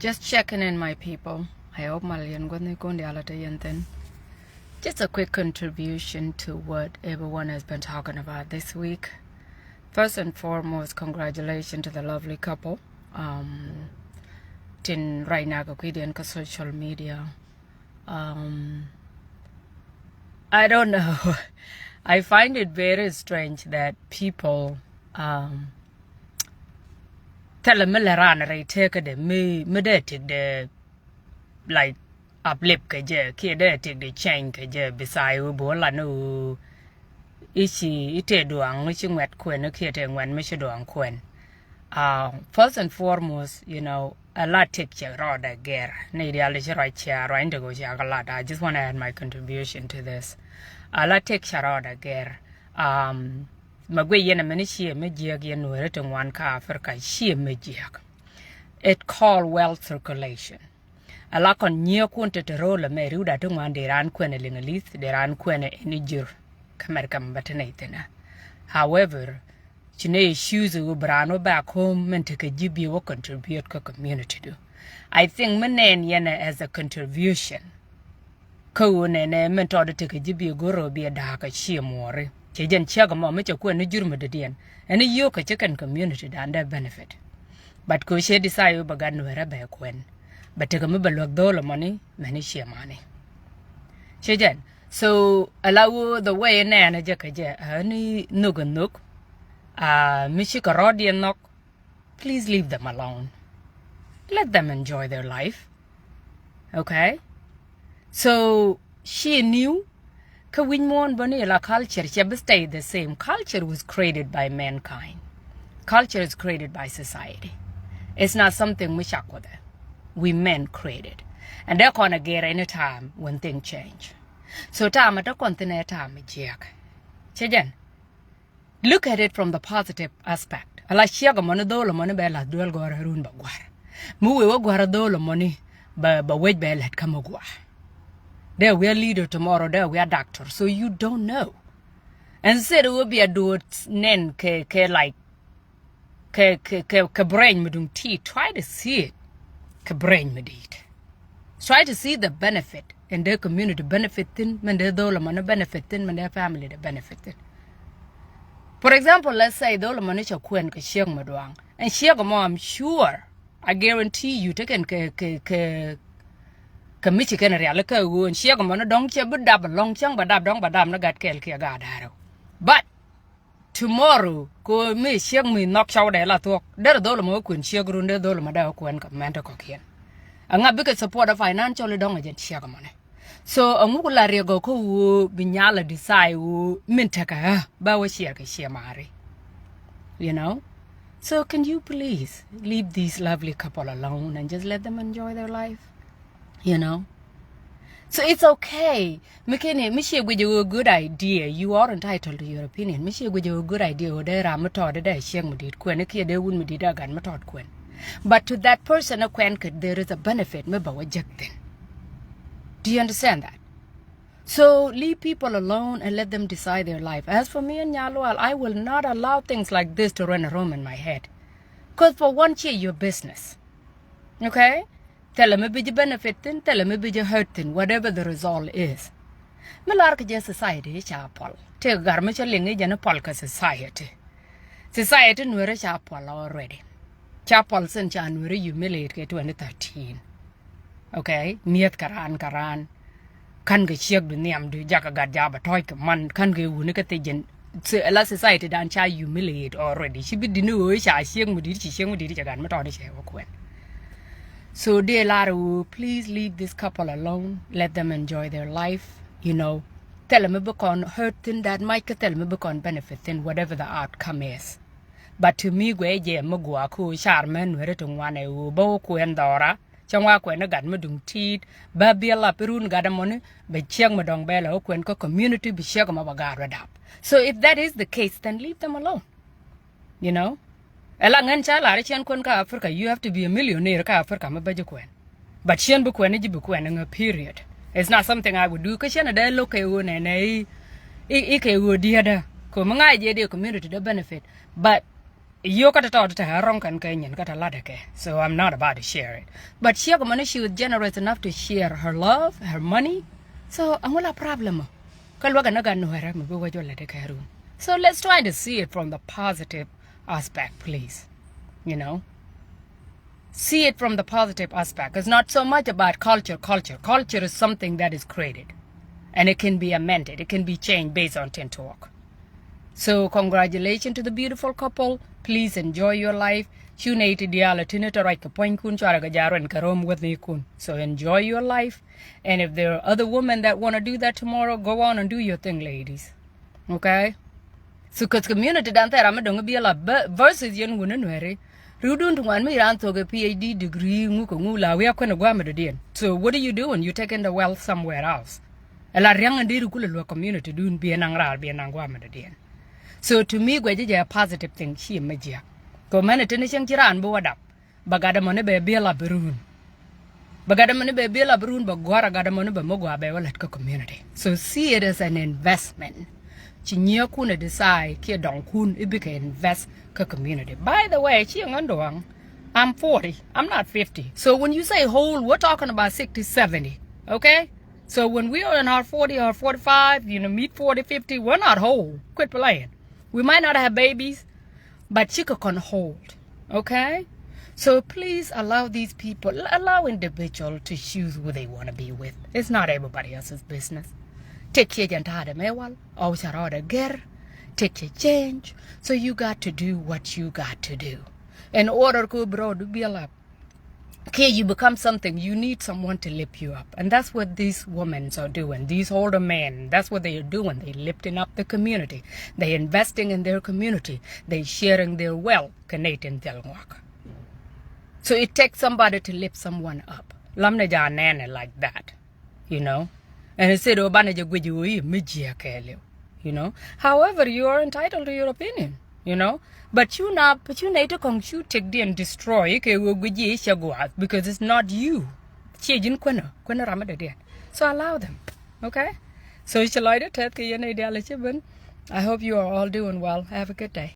Just checking in, my people. I hope Malian Yenten. Just a quick contribution to what everyone has been talking about this week. First and foremost, congratulations to the lovely couple. In right now, social media. I don't know. I find it very strange that people tell a millerana take the me take the like uplip kaje kid take the chain kaje beside bola no ishi ite doang wishing wet queen kid when miss doang queen. First and foremost, a lot take your rather gear. Need a right chair right to go a lot. I just want to add my contribution to this. A lot take your rather gear. Magwe yena mani shie mejia yen nuere one ka Africa shie mejia. It called wealth circulation. A lot on near quantity to roll a meru that one de ran quene lingalis, de ran quene any jur, camericam batanatena. However, Chine shoes u brano back home meant to give or contribute to community do. I think manen yena as a contribution. Ko nene meant order to give you guru be a dark shie more. Chajan chagama mecha ku ne jurma de dien and a yoke chicken community and benefit. But ko she decide bagan wera ba kwen. But take a mobile dollar money, many share money. Chajan, so allow the way na jakaja any nook. Michikarodian knock, please leave them alone. Let them enjoy their life. Okay? So she knew Kawinmon Bonilla culture stay the same. Culture was created by mankind. Culture is created by society. It's not something we men created. And they're gonna get any time when things change. So time at a continent time jack. Chajan. Look at it from the positive aspect. Ala shiaga money dolo money bella dual gore run bagwar. Muwe wagwara dolo money ba wait bell had come agwa. There we are leader tomorrow, there we are doctor, so you don't know. And said it will be a do nen ke like ke brain medung tea. Try to see it. Ke brain medit. Try to see the benefit and their community benefiting, when their dolo money benefiting, when their family they benefiting. For example, let's say the manisha kwen ke shiang madwang. And shiang mo, I'm sure, I guarantee you taken ke Michigan realika wu and shiang mo no dong chia but dab long chang badab dong badam na gat kel kia gadaro. But tomorrow ko me shiang me knock chow de la talk. There dolo mo kun shiang run de dolo madao kwen ka menta kokien. Anga bika support a financially dong agent shiang money. So amukula rego ko wu binyala decide wu mintaka ba wa share ka share mari. So can you please leave these lovely couple alone and just let them enjoy their life? So it's okay. Me share with you a good idea. You are entitled to your opinion. Me share with you a good idea. Ode ramatod de share mudit kwen ke de wun mudida gan matod kwen. But to that person a kwen there is a benefit me ba wa jakten. Do you understand that? So leave people alone and let them decide their life. As for me and Nyalwal, I will not allow things like this to run around in my head. Because for one year, your business. Okay? Tell them maybe you benefiting, tell them maybe you hurting, whatever the result is. Malarka just society, chapel. Take garmicha lingi jana polka society. Society nwere chapel already. Chapel since January humiliate 2013. Okay, miet karan kan ge chiek du niam du jaka gad jaba toy ka man kan ge wu ne ka te jen la society dan cha humiliate already she be dinu o cha chieng mu di chi chieng mu di ja gan ma to de che kwen. So dear Laru, please leave this couple alone, let them enjoy their life. Tell them about hurting that might tell them about benefiting whatever the outcome is. But to me gwe je magwa ku charmen were to wane u bo ku endora changwa kwen na gan madung tit ba biela perun gada money be chiang madong bela kwen ko community be share ma baga radap. So if that is the case, then leave them alone. Ela ngan cha la chen kwen ka Africa, you have to be a millionaire ka Africa ma baje kwen. But chen bu kwen ji bu kwen nga period. It's not something I would do ka chen da loke wo ne ke wo dia da ko mga je de community the benefit. But you got to talk to her wrong and got a lot of so I'm not about to share it. But she was generous enough to share her love, her money. So I'm not a problem. So let's try to see it from the positive aspect, please. You know? See it from the positive aspect. It's not so much about culture. Culture is something that is created. And it can be amended. It can be changed based on talk. So congratulations to the beautiful couple. Please enjoy your life. So enjoy your life. And if there are other women that want to do that tomorrow, go on and do your thing, ladies. Okay? So because community down there, I'm going to be a lot versus young women. Rudun to one me ran to a PhD degree. We are going to go. So what are you doing? You're taking the wealth somewhere else. A lot of young and community doing be an angral, be an angwamadian. So to me, gwaji a positive thing, she major. Go manitinish chiran board up. Bagada money be bela brun. Bagada money be bela brun, but guara gada money be mogwa be well at community. So see it as an investment. Chinya kuna decide kia don kun ibika invest ka community. By the way, chi ngandoang, I'm 40. I'm not 50. So when you say whole, we're talking about 60, 70. Okay? So when we are in our 40 or 45, meet 40, 50, we're not whole. Quit playing. We might not have babies, but Chica can hold, okay? So please allow these people, allow individuals to choose who they want to be with. It's not everybody else's business. Take your jantade mewal, or take your change. So you got to do what you got to do. In order to bro to be alive. Okay, you become something, you need someone to lift you up. And that's what these women are doing. These older men, that's what they are doing. They're lifting up the community. They're investing in their community. They're sharing their wealth. So it takes somebody to lift someone up. Lamna nana like that, And it said, However, you are entitled to your opinion, But you need to take the and destroy because it's not you. So allow them. Okay? So I hope you are all doing well. Have a good day.